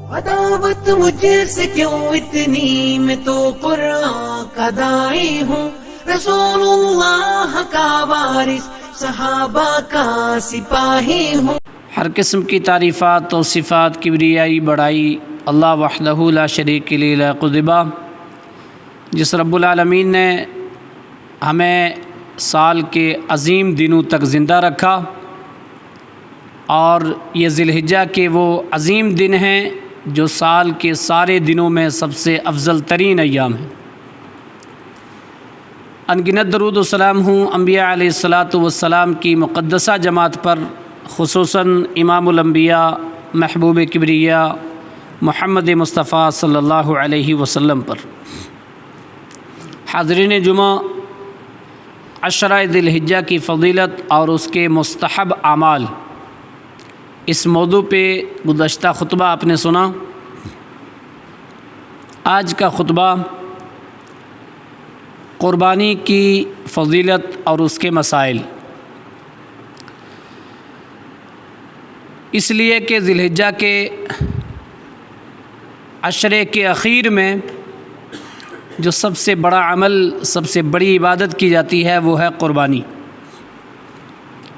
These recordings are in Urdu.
عداوت مجھ سے کیوں اتنی، میں تو قرآن کا داعی ہوں، رسول اللہ کا وارث، صحابہ کا سپاہی ہوں۔ ہر قسم کی تعریفات و صفات، کبریائی، بڑائی اللہ وحدہ لا شریک لہ لا قذبہ، جس رب العالمین نے ہمیں سال کے عظیم دنوں تک زندہ رکھا، اور یہ ذی الحجہ کے وہ عظیم دن ہیں جو سال کے سارے دنوں میں سب سے افضل ترین ایام ہیں۔ انگنت درود و سلام ہوں انبیاء علیہ الصلاۃ والسلام کی مقدسہ جماعت پر، خصوصاً امام الانبیاء محبوب کبریا محمد مصطفیٰ صلی اللہ علیہ وسلم پر۔ حاضرین جمعہ، عشرہ ذی الحجہ کی فضیلت اور اس کے مستحب اعمال، اس موضوع پہ گزشتہ خطبہ آپ نے سنا۔ آج کا خطبہ قربانی کی فضیلت اور اس کے مسائل، اس لیے کہ ذی الحجہ کے عشرے کے اخیر میں جو سب سے بڑا عمل، سب سے بڑی عبادت کی جاتی ہے وہ ہے قربانی،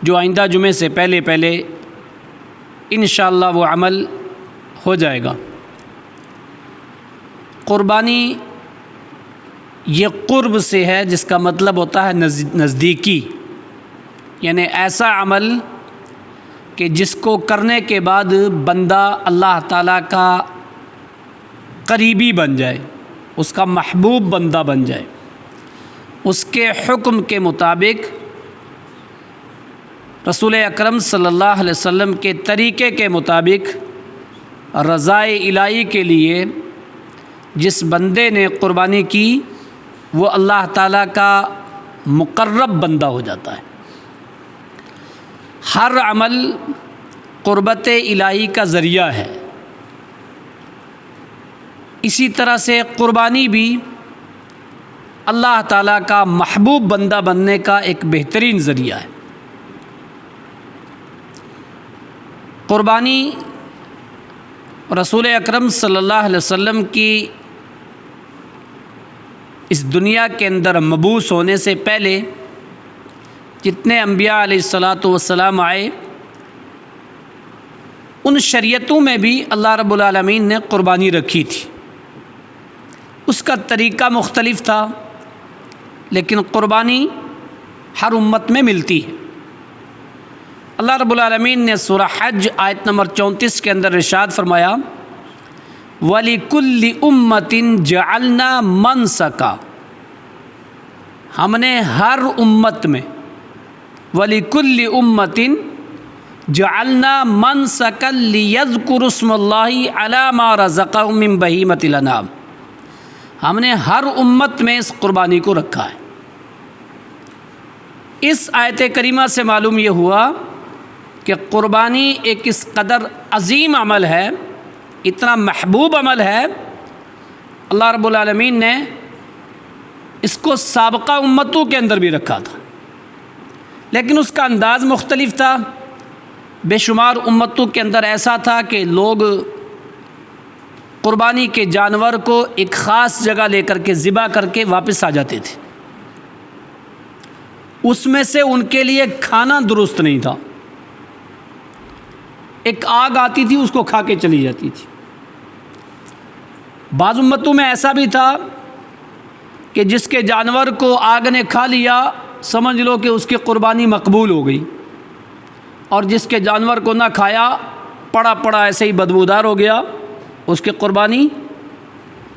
جو آئندہ جمعے سے پہلے انشاءاللہ وہ عمل ہو جائے گا۔ قربانی یہ قرب سے ہے، جس کا مطلب ہوتا ہے نزدیکی، یعنی ایسا عمل کہ جس کو کرنے کے بعد بندہ اللہ تعالیٰ کا قریبی بن جائے، اس کا محبوب بندہ بن جائے، اس کے حکم کے مطابق، رسول اکرم صلی اللہ علیہ وسلم کے طریقے کے مطابق رضائے الہی کے لیے جس بندے نے قربانی کی وہ اللہ تعالیٰ کا مقرب بندہ ہو جاتا ہے۔ ہر عمل قربت الہی کا ذریعہ ہے، اسی طرح سے قربانی بھی اللہ تعالیٰ کا محبوب بندہ بننے کا ایک بہترین ذریعہ ہے۔ قربانی رسول اکرم صلی اللہ علیہ وسلم کی اس دنیا کے اندر مبعوث ہونے سے پہلے جتنے انبیاء علیہ الصلاۃ والسلام آئے، ان شریعتوں میں بھی اللہ رب العالمین نے قربانی رکھی تھی۔ اس کا طریقہ مختلف تھا، لیکن قربانی ہر امت میں ملتی ہے۔ اللہ رب العالمین نے سورہ حج آیت نمبر 34 کے اندر ارشاد فرمایا، وَلِكُلِّ أُمَّةٍ جَعَلْنَا مَنْسَكًا، ہم نے ہر امت میں، وَلِكُلِّ أُمَّةٍ جَعَلْنَا مَنْسَكًا لِيَذْكُرُوا اسْمَ اللَّهِ عَلَى مَا رَزَقَهُم مِّن بَهِيمَةِ الْأَنْعَامِ، ہم نے ہر امت میں اس قربانی کو رکھا ہے۔ اس آیت کریمہ سے معلوم یہ ہوا کہ قربانی ایک اس قدر عظیم عمل ہے، اتنا محبوب عمل ہے، اللہ رب العالمین نے اس کو سابقہ امتوں کے اندر بھی رکھا تھا، لیکن اس کا انداز مختلف تھا۔ بے شمار امتوں کے اندر ایسا تھا کہ لوگ قربانی کے جانور کو ایک خاص جگہ لے کر کے ذبح کر کے واپس آ جاتے تھے، اس میں سے ان کے لیے کھانا درست نہیں تھا، ایک آگ آتی تھی اس کو کھا کے چلی جاتی تھی۔ بعض امتوں میں ایسا بھی تھا کہ جس کے جانور کو آگ نے کھا لیا، سمجھ لو کہ اس کی قربانی مقبول ہو گئی، اور جس کے جانور کو نہ کھایا، پڑا ایسے ہی بدبودار ہو گیا، اس کی قربانی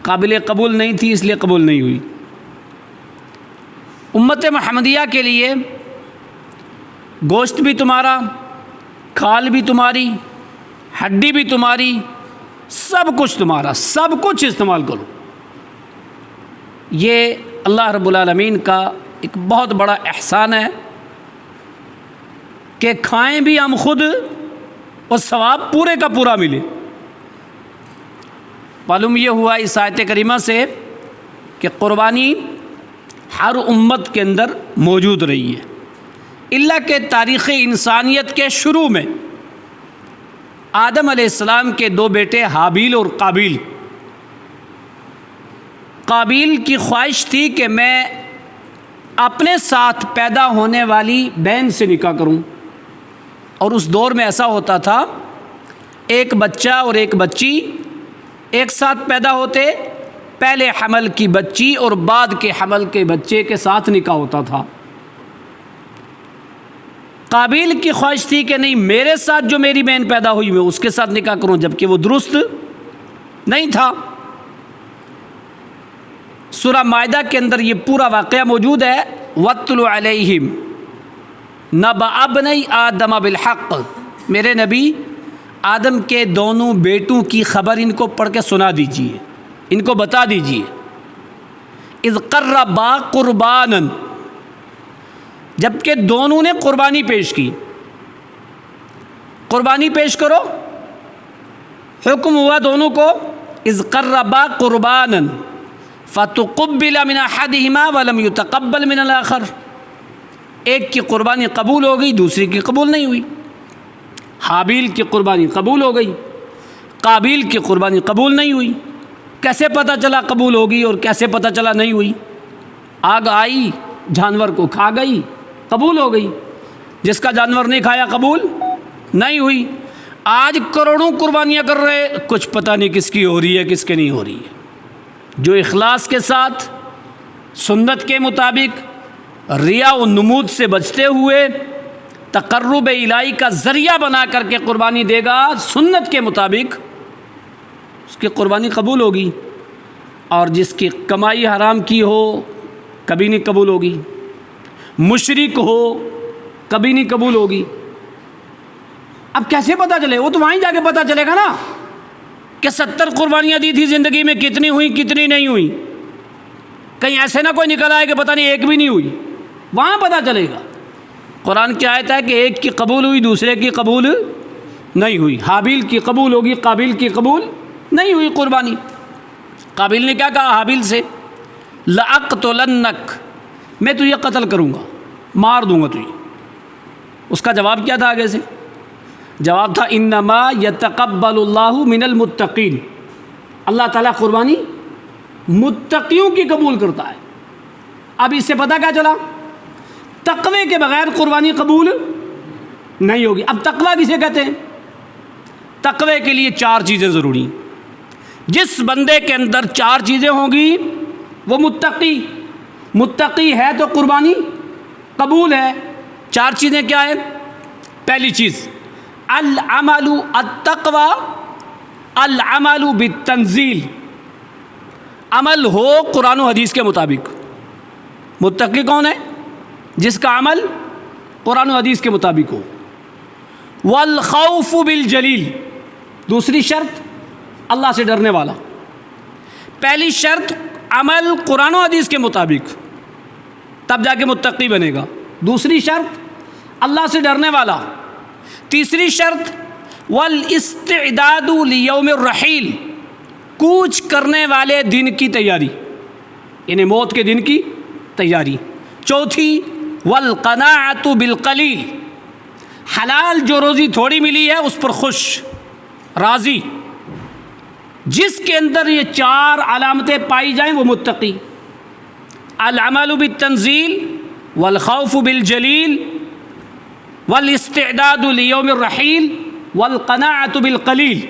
قابل قبول نہیں تھی، اس لیے قبول نہیں ہوئی۔ امت محمدیہ کے لیے گوشت بھی تمہارا، کھال بھی تمہاری، ہڈی بھی تمہاری، سب کچھ تمہارا، سب کچھ استعمال کرو۔ یہ اللہ رب العالمین کا ایک بہت بڑا احسان ہے کہ کھائیں بھی ہم خود اور ثواب پورے کا پورا ملے۔ معلوم یہ ہوا اس آیت کریمہ سے کہ قربانی ہر امت کے اندر موجود رہی ہے، الا کہ تاریخ انسانیت کے شروع میں آدم علیہ السلام کے دو بیٹے حابیل اور قابیل. قابیل کی خواہش تھی کہ میں اپنے ساتھ پیدا ہونے والی بہن سے نکاح کروں، اور اس دور میں ایسا ہوتا تھا ایک بچہ اور ایک بچی ایک ساتھ پیدا ہوتے، پہلے حمل کی بچی اور بعد کے حمل کے بچے کے ساتھ نکاح ہوتا تھا. قابیل کی خواہش تھی کہ نہیں، میرے ساتھ جو میری بہن پیدا ہوئی میں اس کے ساتھ نکاح کروں، جبکہ وہ درست نہیں تھا. سورہ مائدہ کے اندر یہ پورا واقعہ موجود ہے. وَاتْلُ عَلَيْهِمْ نَبَأَ ابْنَيْ آدَمَ بِالْحَقِّ. میرے نبی آدم کے دونوں بیٹوں کی خبر ان کو پڑھ کے سنا دیجیے، ان کو بتا دیجیے. اِذْ قَرَّبَا قُرْبَانًا، جبکہ دونوں نے قربانی پیش کی. قربانی پیش کرو، حکم ہوا دونوں کو. اِذْ قَرَّبَا قُرْبَانًا فَتُقُبِّلَ مِنْ أَحَدِهِمَا وَلَمْ يُتَقَبَّلْ مِنَ الْآخَرِ. ایک کی قربانی قبول ہو گئی، دوسری کی قبول نہیں ہوئی. حابیل کی قربانی قبول ہو گئی، قابیل کی قربانی قبول نہیں ہوئی. کیسے پتہ چلا قبول ہوگی اور کیسے پتہ چلا نہیں ہوئی؟ آگ آئی، جانور کو کھا گئی، قبول ہو گئی. جس کا جانور نہیں کھایا قبول نہیں ہوئی. آج کروڑوں قربانیاں کر رہے، کچھ پتہ نہیں کس کی ہو رہی ہے کس کے نہیں ہو رہی ہے. جو اخلاص کے ساتھ سنت کے مطابق ریا و نمود سے بچتے ہوئے تقرب الہی کا ذریعہ بنا کر کے قربانی دے گا سنت کے مطابق، اس کی قربانی قبول ہوگی. اور جس کی کمائی حرام کی ہو کبھی نہیں قبول ہوگی، مشرک ہو کبھی نہیں قبول ہوگی. اب کیسے پتہ چلے؟ وہ تو وہیں جا کے پتہ چلے گا نا کہ 70 قربانیاں دی تھی زندگی میں، کتنی ہوئی کتنی نہیں ہوئی. کہیں ایسے نہ کوئی نکل آئے کہ پتہ نہیں ایک بھی نہیں ہوئی، وہاں پتہ چلے گا. قرآن کی آیت ہے کہ ایک کی قبول ہوئی دوسرے کی قبول نہیں ہوئی. حابیل کی قبول ہوگی، قابیل کی قبول نہیں ہوئی قربانی. قابیل نے کیا کہا حابیل سے؟ لَأَقْتُلَنَّكَ، میں تجھے قتل کروں گا، مار دوں گا تجھے. اس کا جواب کیا تھا آگے سے؟ جواب تھا انما یتقبل اللہ من المتقین. اللہ تعالیٰ قربانی متقیوں کی قبول کرتا ہے. اب اس سے پتہ کیا چلا؟ تقوی کے بغیر قربانی قبول نہیں ہوگی. اب تقوی کسے کہتے ہیں؟ تقوی کے لیے 4 چیزیں ضروری ہیں. جس بندے کے اندر 4 چیزیں ہوں گی وہ متقی ہے تو قربانی قبول ہے. 4 چیزیں کیا ہیں؟ پہلی چیز العمل التقوی العمل بالتنزیل، عمل ہو قرآن و حدیث کے مطابق. متقی کون ہے؟ جس کا عمل قرآن و حدیث کے مطابق ہو. والخوف بالجلیل، دوسری شرط اللہ سے ڈرنے والا. پہلی شرط عمل قرآن و حدیث کے مطابق، تب جا کے متقی بنے گا. دوسری شرط اللہ سے ڈرنے والا. تیسری شرط والاستعداد لیوم الرحیل، کوچ کرنے والے دن کی تیاری، یعنی موت کے دن کی تیاری. چوتھی والقناعۃ بالقلیل، حلال جو روزی تھوڑی ملی ہے اس پر خوش راضی. جس کے اندر یہ 4 علامتیں پائی جائیں وہ متقی. العمل بالتنزیل والخوف بالجلیل والاستعداد لیوم الرحیل والقناعۃ بالقلیل.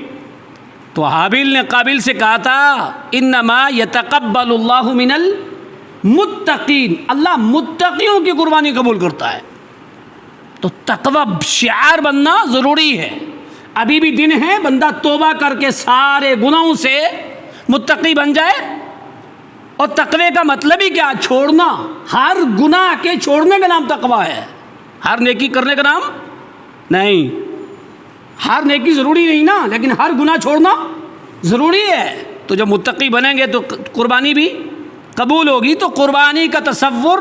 تو حابیل نے قابیل سے کہا تھا انما یتقبل اللہ من المتقین، اللہ متقیوں کی قربانی قبول کرتا ہے. تو تقوی شعار بننا ضروری ہے. ابھی بھی دن ہے بندہ توبہ کر کے سارے گناہوں سے متقی بن جائے. اور تقوی کا مطلب ہی کیا؟ چھوڑنا. ہر گناہ کے چھوڑنے کا نام تقوی ہے، ہر نیکی کرنے کا نام نہیں. ہر نیکی ضروری نہیں نا، لیکن ہر گناہ چھوڑنا ضروری ہے. تو جب متقی بنیں گے تو قربانی بھی قبول ہوگی. تو قربانی کا تصور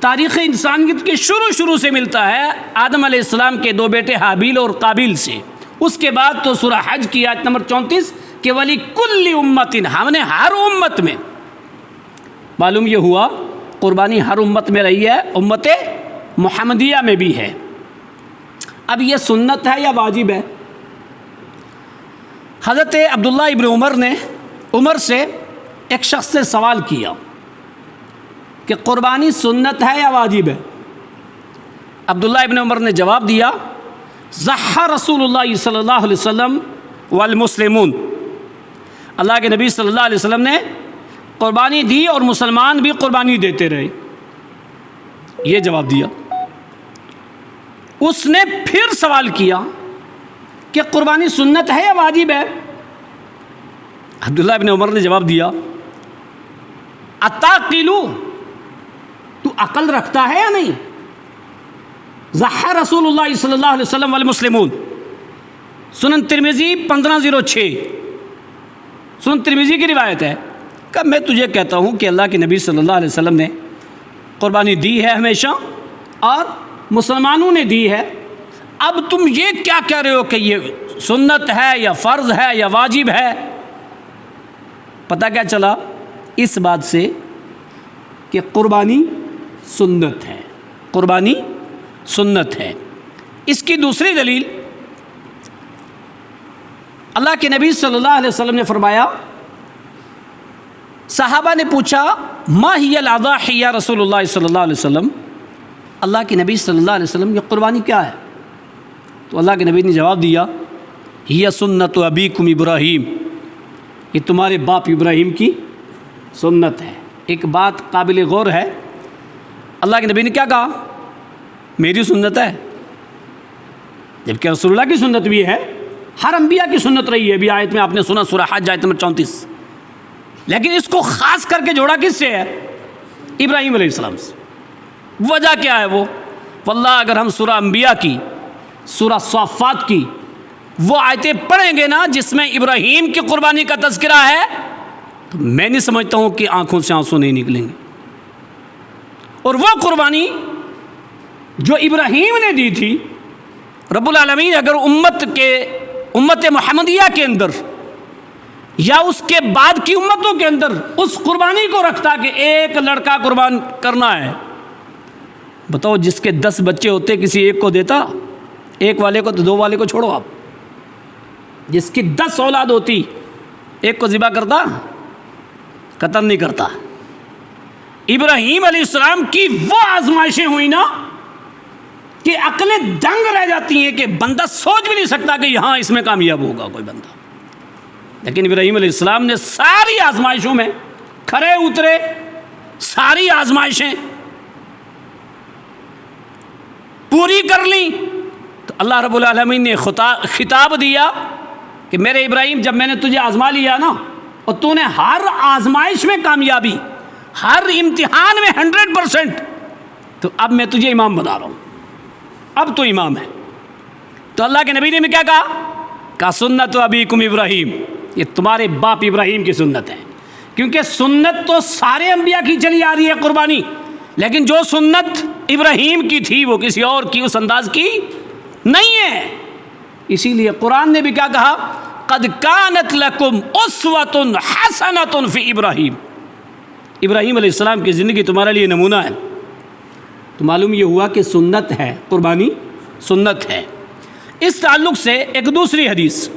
تاریخ انسانیت کے شروع سے ملتا ہے آدم علیہ السلام کے 2 بیٹے حابیل اور قابیل سے. اس کے بعد تو سورہ حج کی آیت نمبر 34 کہ وَلِكُلِّ أُمَّةٍ، ہم نے ہر امت میں، معلوم یہ ہوا قربانی ہر امت میں رہی ہے، امت محمدیہ میں بھی ہے. اب یہ سنت ہے یا واجب ہے؟ حضرت عبداللہ ابن عمر سے ایک شخص نے سوال کیا کہ قربانی سنت ہے یا واجب ہے؟ عبداللہ ابن عمر نے جواب دیا، ضحى رسول اللہ صلی اللہ علیہ وسلم والمسلمون، اللہ کے نبی صلی اللہ علیہ وسلم نے قربانی دی اور مسلمان بھی قربانی دیتے رہے، یہ جواب دیا۔ اس نے پھر سوال کیا کہ قربانی سنت ہے یا واجب ہے؟ عبداللہ ابن عمر نے جواب دیا، اتعقلو، تو عقل رکھتا ہے یا نہیں؟ ضحى رسول اللہ صلی اللہ علیہ وسلم والمسلمون، سنن ترمذی 1506، سنن ترمذی کی روایت ہے کہ میں تجھے کہتا ہوں کہ اللہ کے نبی صلی اللہ علیہ وسلم نے قربانی دی ہے ہمیشہ اور مسلمانوں نے دی ہے، اب تم یہ کیا کہہ رہے ہو کہ یہ سنت ہے یا فرض ہے یا واجب ہے؟ پتہ کیا چلا اس بات سے کہ قربانی سنت ہے، قربانی سنت ہے۔ اس کی دوسری دلیل، اللہ کے نبی صلی اللہ علیہ وسلم نے فرمایا، صحابہ نے پوچھا ما ہی الاضاحی یا رسول اللہ صلی اللہ علیہ وسلم، اللہ کے نبی صلی اللہ علیہ وسلم یہ قربانی کیا ہے؟ تو اللہ کے نبی نے جواب دیا، ہی سنت ابیکم ابراہیم، یہ تمہارے باپ ابراہیم کی سنت ہے۔ ایک بات قابل غور ہے، اللہ کے نبی نے کیا کہا؟ میری سنت ہے، جبکہ رسول اللہ کی سنت بھی ہے، ہر انبیاء کی سنت رہی ہے۔ ابھی آیت میں آپ نے سنا سورہ حج آیت نمبر 34، لیکن اس کو خاص کر کے جوڑا کس سے ہے؟ ابراہیم علیہ السلام سے۔ وجہ کیا ہے وہ؟ واللہ اگر ہم سورہ انبیاء کی، سورہ صافات کی وہ آیتیں پڑھیں گے نا جس میں ابراہیم کی قربانی کا تذکرہ ہے، تو میں نہیں سمجھتا ہوں کہ آنکھوں سے آنسو نہیں نکلیں گے۔ اور وہ قربانی جو ابراہیم نے دی تھی، رب العالمین اگر امت محمدیہ کے اندر یا اس کے بعد کی امتوں کے اندر اس قربانی کو رکھتا کہ ایک لڑکا قربان کرنا ہے، بتاؤ جس کے 10 بچے ہوتے کسی ایک کو دیتا؟ ایک والے کو تو 2 والے کو چھوڑو، آپ جس کی 10 اولاد ہوتی ایک کو ذبح کرتا؟ قتل نہیں کرتا۔ ابراہیم علیہ السلام کی وہ آزمائشیں ہوئی نا کہ عقلیں دنگ رہ جاتی ہیں کہ بندہ سوچ بھی نہیں سکتا کہ یہاں اس میں کامیاب ہوگا کوئی بندہ، لیکن ابراہیم علیہ السلام نے ساری آزمائشوں میں کھرے اترے، ساری آزمائشیں پوری کر لیں، تو اللہ رب العالمین نے خطاب دیا کہ میرے ابراہیم جب میں نے تجھے آزما لیا نا اور تو نے ہر آزمائش میں کامیابی، ہر امتحان میں 100%، تو اب میں تجھے امام بنا رہا ہوں، اب تو امام ہے۔ تو اللہ کے نبی نے کیا کہا سنت ابیکم ابراہیم، یہ تمہارے باپ ابراہیم کی سنت ہے۔ کیونکہ سنت تو سارے انبیاء کی چلی آ رہی ہے قربانی، لیکن جو سنت ابراہیم کی تھی وہ کسی اور کی اس انداز کی نہیں ہے۔ اسی لیے قرآن نے بھی کیا کہا، قد کانت لکم اسوۃ حسنۃ فی ابراہیم، ابراہیم علیہ السلام کی زندگی تمہارے لیے نمونہ ہے۔ تو معلوم یہ ہوا کہ سنت ہے، قربانی سنت ہے۔ اس تعلق سے ایک دوسری حدیث،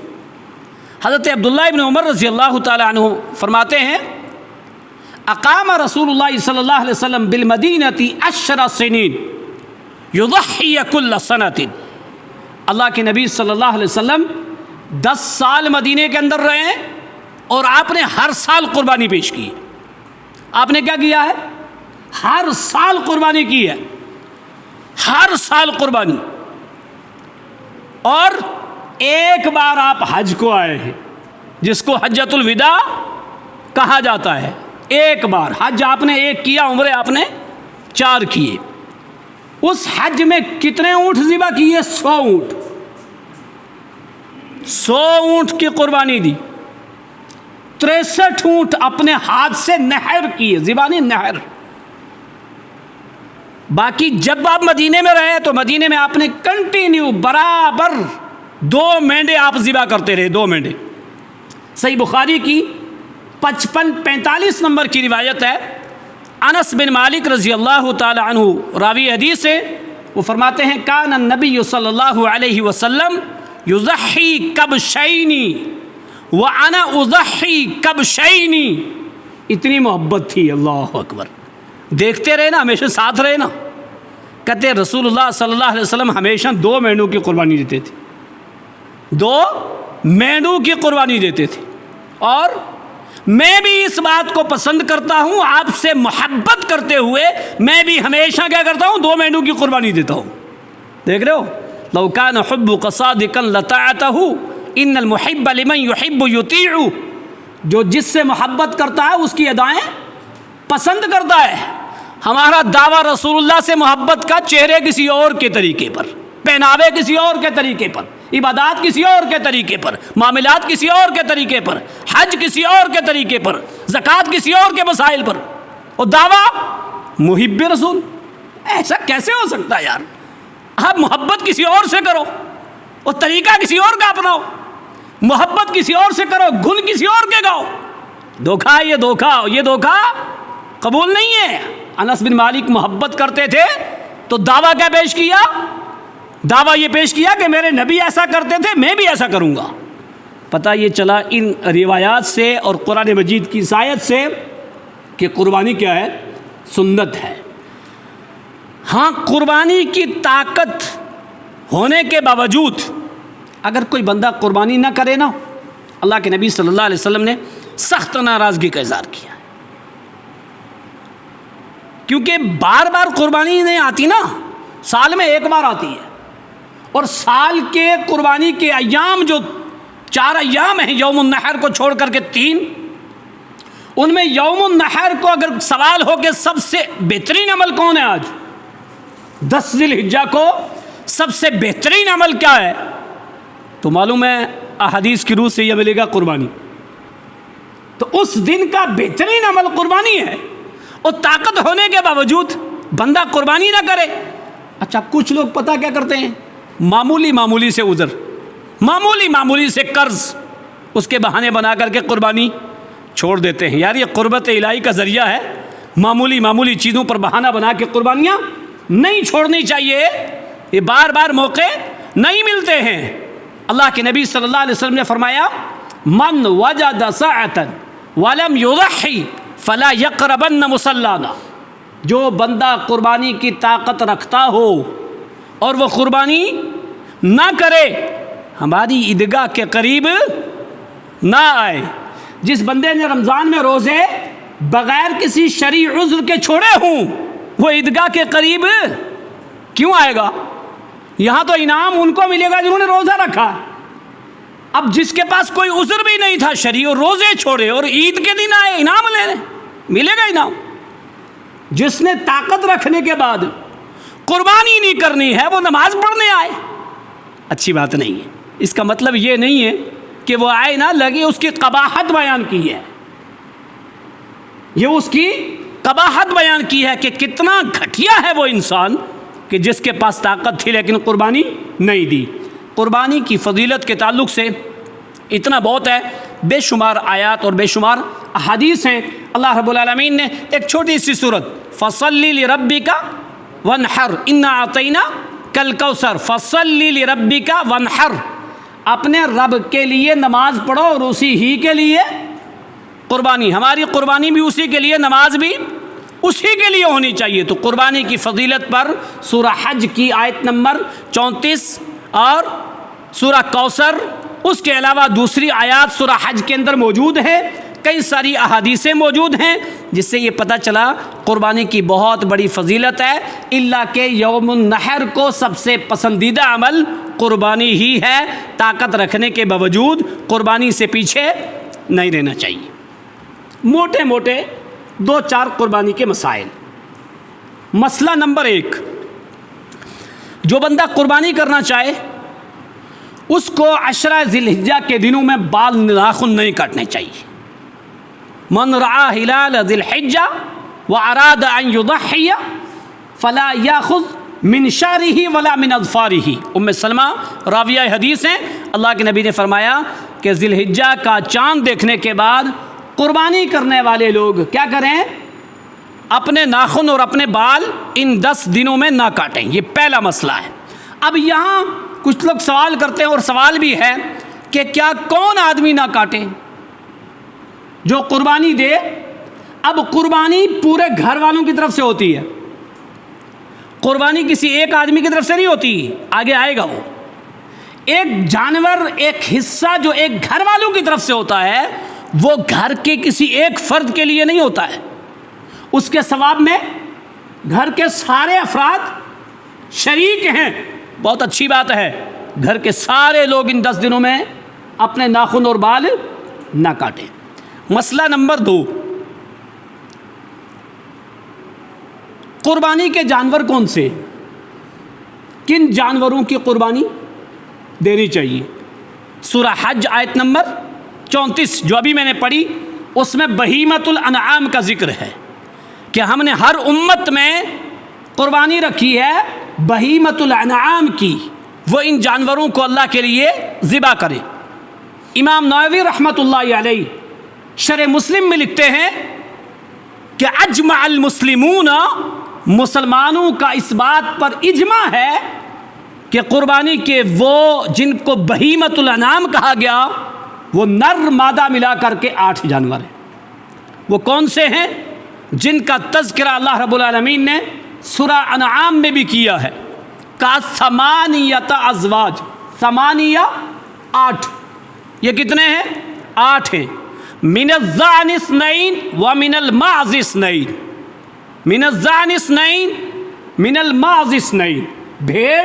حضرت عبداللہ ابن عمر رضی اللہ تعالی عنہ فرماتے ہیں، اقام رسول اللہ صلی اللہ علیہ وسلم بالمدینۃ 10 سنین یضحی کل سنۃ، اللہ کے نبی صلی اللہ علیہ وسلم 10 سال مدینے کے اندر رہے اور آپ نے ہر سال قربانی پیش کی۔ آپ نے کیا کیا ہے؟ ہر سال قربانی کی ہے، ہر سال قربانی۔ اور ایک بار آپ حج کو آئے ہیں جس کو حجۃ الوداع کہا جاتا ہے، ایک بار حج آپ نے ایک کیا، عمرے آپ نے 4 کیے۔ اس حج میں کتنے اونٹ ذبح کیے؟ 100 اونٹ، 100 اونٹ کی قربانی دی۔ 63 اونٹ اپنے ہاتھ سے نہر کیے، ذبح نہیں نہر۔ باقی جب آپ مدینے میں رہے تو مدینے میں آپ نے کنٹینیو برابر 2 مینڈے آپ ذبح کرتے رہے، 2 مینڈے۔ صحیح بخاری کی 55-45 نمبر کی روایت ہے، انس بن مالک رضی اللہ تعالی عنہ راوی حدیث ہے، وہ فرماتے ہیں کان النبی صلی اللہ علیہ وسلم یضحی کبشین وَأَنَا أُضَحِّي كَبْشَيْنِ، اتنی محبت تھی، اللہ اکبر۔ دیکھتے رہے نا، ہمیشہ ساتھ رہے نا۔ کہتے رسول اللہ صلی اللہ علیہ وسلم ہمیشہ 2 مینڈوں کی قربانی دیتے تھے، 2 مینڈوں کی قربانی دیتے تھے، اور میں بھی اس بات کو پسند کرتا ہوں، آپ سے محبت کرتے ہوئے میں بھی ہمیشہ کیا کرتا ہوں، 2 مینڈوں کی قربانی دیتا ہوں۔ دیکھ رہے ہو، لو کان حبک صادقا لطاعتہ ان المحب لمن یحب یطیع، جو جس سے محبت کرتا ہے اس کی ادائیں پسند کرتا ہے۔ ہمارا دعویٰ رسول اللہ سے محبت کا چہرے کسی اور کے طریقے پر، پہناوے کسی اور کے طریقے پر، عبادات کسی اور کے طریقے پر، معاملات کسی اور کے طریقے پر، حج کسی اور کے طریقے پر، زکوٰۃ کسی اور کے مسائل پر، اور دعویٰ محب رسول۔ ایسا کیسے ہو سکتا ہے یار؟ آپ محبت کسی اور سے کرو اور طریقہ کسی اور کا اپناؤ، محبت کسی اور سے کرو، گن کسی اور کے گاؤ۔ دھوکہ، یہ دھوکہ، یہ دھوکہ قبول نہیں ہے۔ انس بن مالک محبت کرتے تھے تو دعویٰ کیا پیش کیا؟ دعویٰ یہ پیش کیا کہ میرے نبی ایسا کرتے تھے، میں بھی ایسا کروں گا۔ پتہ یہ چلا ان روایات سے اور قرآن مجید کی آیت سے کہ قربانی کیا ہے؟ سنت ہے۔ ہاں، قربانی کی طاقت ہونے کے باوجود اگر کوئی بندہ قربانی نہ کرے نا، اللہ کے نبی صلی اللہ علیہ وسلم نے سخت ناراضگی کا اظہار کیا، کیونکہ بار بار قربانی نہیں آتی نا، سال میں ایک بار آتی ہے، اور سال کے قربانی کے ایام جو 4 ایام ہیں، یوم النحر کو چھوڑ کر کے 3، ان میں یوم النحر کو اگر سوال ہو کہ سب سے بہترین عمل کون ہے آج، 10 ذی الحجہ کو سب سے بہترین عمل کیا ہے، تو معلوم ہے احادیث کی روح سے یہ ملے گا قربانی۔ تو اس دن کا بہترین عمل قربانی ہے، اور طاقت ہونے کے باوجود بندہ قربانی نہ کرے۔ اچھا، کچھ لوگ پتہ کیا کرتے ہیں، معمولی سے عذر، معمولی سے قرض، اس کے بہانے بنا کر کے قربانی چھوڑ دیتے ہیں۔ یار یہ قربت الہی کا ذریعہ ہے، معمولی چیزوں پر بہانہ بنا کے قربانیاں نہیں چھوڑنی چاہیے، یہ بار بار موقع نہیں ملتے ہیں۔ اللہ کے نبی صلی اللہ علیہ وسلم نے فرمایا، من وجد سعۃ ولم یضحی فلا یقربن مصلانا، جو بندہ قربانی کی طاقت رکھتا ہو اور وہ قربانی نہ کرے، ہماری عیدگاہ کے قریب نہ آئے۔ جس بندے نے رمضان میں روزے بغیر کسی شرعی عذر کے چھوڑے ہوں، وہ عیدگاہ کے قریب کیوں آئے گا؟ یہاں تو انعام ان کو ملے گا جنہوں نے روزہ رکھا۔ اب جس کے پاس کوئی عذر بھی نہیں تھا شرعی، اور روزے چھوڑے اور عید کے دن آئے انعام لینے، ملے گا انعام۔ جس نے طاقت رکھنے کے بعد قربانی نہیں کرنی ہے، وہ نماز پڑھنے آئے، اچھی بات نہیں ہے۔ اس کا مطلب یہ نہیں ہے کہ وہ آئے نہ لگے، اس کی قباحت بیان کی ہے، یہ اس کی قباحت بیان کی ہے کہ کتنا گھٹیا ہے وہ انسان کہ جس کے پاس طاقت تھی لیکن قربانی نہیں دی۔ قربانی کی فضیلت کے تعلق سے اتنا بہت ہے، بے شمار آیات اور بے شمار احادیث ہیں۔ اللہ رب العالمین نے ایک چھوٹی سی سورت فَصَلِّ لِرَبِّكَ وَانْحَرْ إِنَّا أَعْطَيْنَاكَ الْكَوْثَرَ فَصَلِّ لِرَبِّكَ وَانْحَرْ، اپنے رب کے لیے نماز پڑھو اور اسی ہی کے لیے قربانی، ہماری قربانی بھی اسی کے لیے، نماز بھی اسی کے لیے ہونی چاہیے۔ تو قربانی کی فضیلت پر سورہ حج کی آیت نمبر 34 اور سورہ کوثر، اس کے علاوہ دوسری آیات سورہ حج کے اندر موجود ہیں، کئی ساری احادیثیں موجود ہیں، جس سے یہ پتہ چلا قربانی کی بہت بڑی فضیلت ہے۔ اللہ کہ یوم النحر کو سب سے پسندیدہ عمل قربانی ہی ہے، طاقت رکھنے کے باوجود قربانی سے پیچھے نہیں رہنا چاہیے۔ موٹے موٹے 2-4 قربانی کے مسائل۔ مسئلہ نمبر 1، جو بندہ قربانی کرنا چاہے اس کو 10 ذی الحجہ کے دنوں میں بال ناخن نہیں کاٹنے چاہیے۔ من رعا ہلال ذی الحجہ واراد ان یضحی فلا یاخذ من شعرہ ولا من اظفارہ۔ ام سلمہ راویہ حدیث ہیں، اللہ کے نبی نے فرمایا کہ ذی الحجہ کا چاند دیکھنے کے بعد قربانی کرنے والے لوگ کیا کریں؟ اپنے ناخن اور اپنے بال ان 10 دنوں میں نہ کاٹیں۔ یہ پہلا مسئلہ ہے۔ اب یہاں کچھ لوگ سوال کرتے ہیں، اور سوال بھی ہے کہ کیا کون آدمی نہ کاٹے جو قربانی دے. اب قربانی پورے گھر والوں کی طرف سے ہوتی ہے، قربانی کسی ایک آدمی کی طرف سے نہیں ہوتی، آگے آئے گا. وہ ایک جانور، ایک حصہ جو ایک گھر والوں کی طرف سے ہوتا ہے وہ گھر کے کسی ایک فرد کے لیے نہیں ہوتا ہے، اس کے ثواب میں گھر کے سارے افراد شریک ہیں. بہت اچھی بات ہے، گھر کے سارے لوگ ان 10 دنوں میں اپنے ناخن اور بال نہ کاٹیں. مسئلہ نمبر 2، قربانی کے جانور کون سے، کن جانوروں کی قربانی دینی چاہیے. سورہ حج آیت نمبر 34 جو ابھی میں نے پڑھی، اس میں بہیمۃ الانعام کا ذکر ہے کہ ہم نے ہر امت میں قربانی رکھی ہے بہیمۃ الانعام کی، وہ ان جانوروں کو اللہ کے لیے ذبح کرے. امام نووی رحمۃ اللہ علیہ شرح مسلم میں لکھتے ہیں کہ اجمع المسلمون، مسلمانوں کا اس بات پر اجماع ہے کہ قربانی کے وہ جن کو بہیمۃ الانعام کہا گیا وہ نر مادہ ملا کر کے 8 جانور ہیں. وہ کون سے ہیں؟ جن کا تذکرہ اللہ رب العالمین نے سورہ انعام میں بھی کیا ہے، کا 8 ازواج، 8. یہ کتنے ہیں؟ 8 ہیں. من الضأن 2 ومن المعز 2، من الضأن 2 من المعز 2. بھیڑ